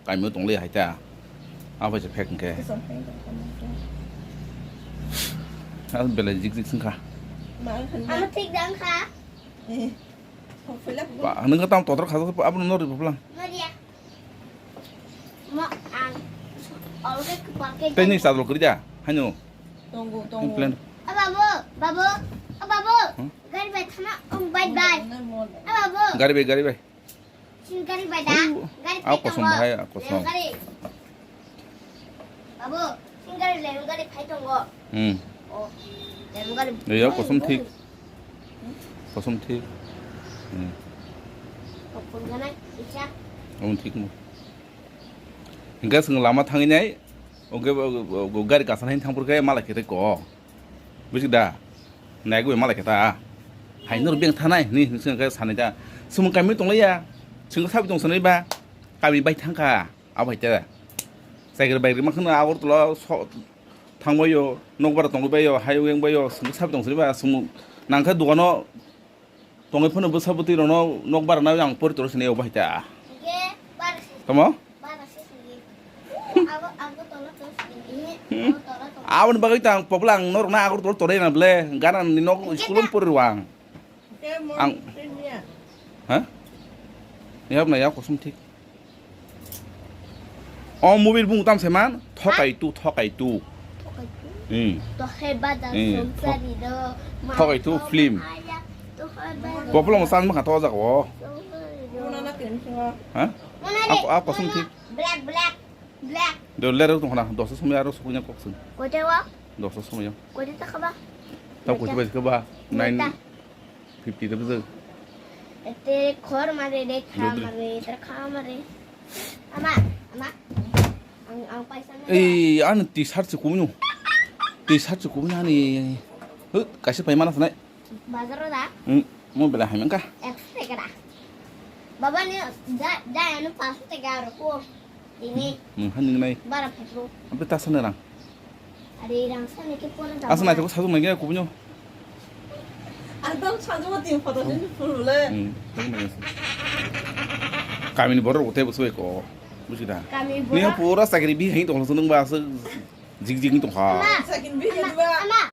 가면 동네 하자. 아버지 백은 게. 아, 별로 직직 승가. Ama thích đắng khá. Không phải là 봐, 하는 거 땅 도드락 가서 아버는 노래 불러. Nó đi à? Mà ăn. Ở cái quán cây. 땡이 싸도록 그러자. 한요. tunggu. 플랜. Bà bơ. Gari bài thana ông bài bài. Bà bơ. 가리베. Xin gari bài đá. Gari 아, 고som 봐요. 고som. gari. Bà bơ. Xin gari lên gari phải trong ngõ. 응. Lên gari. 여기 고솜틱. 고솜틱. 응. Một phần cái này. Đi cha. 고솜틱 뭐. 그러니까 승 라마 탕이냐? 오게 가리 가서 한 탕부르게 말하게 됐고. 무식다. 내가 왜 말하겠다. 하이너 병 타나이. 니 승가 사내자. 숨은 가면 동래야. 증거 사비 동선을 봐. 가비 바이 탕가. 아버 했잖아. 사이글 바이를 막 그나 아고 돌아 탕고요. 농바라 동고바요. 하요행 바요. 승거 사비 동선을 봐. 숨은 난가 누가노 동에 푸는 부서부터로 농바라 나양 버리 돌아서네 오바 했다. Cái ba là 그뭐? ba là sẽ gì? Ăn có tôi nó tôi sẽ 아버는 바가 있다 popolang 노르나 아고 돌 돌에 나블레 가난 니노 스쿨은 뿌르왕 Cái món Ăn. trên nè. 어? 야브나 야 고숨틱 모빌 붕 땀세만 Thokai2 응 tôi hay ba đã sống ra đi đâu. Thokai2 film popolang san 막 갖다 와자고 Món nó kiểu như 어? 아 고숨틱 Black. 너 레르 동하나 너서 소미야로 소그냥 꼭슨 Cô chơi quá. 너서 소미야 Cô chơi tao không ba. tao của chị ba 950 tới bây giờ Để khóa mà để khám mà để khám mà để. Ama. Ang phải sang. 에이 아는 띠 살찌 고문요 띠 살찌 고문하니 가시 바이 많았네 Bazar đó. 응뭐 별로 하면 가 Em thích cái đã. Baba ni dah anu pas tu tegar ko. Ini 한ning 나이 bara petro. 앞에 다 선내랑 Ada yang sana ke pun dah. 아스나 저거 사도 먹게 고문요 ăn tôm 사주고 tìm phật đến phủ lên. 응 먹으면서 가면이 뭐를 못해 보수 있고 무시다 Kami 니 buat. 보라 사기리 비 행동 동서 능 봐서 징징 동하 Sakin biết gì ba? Ama.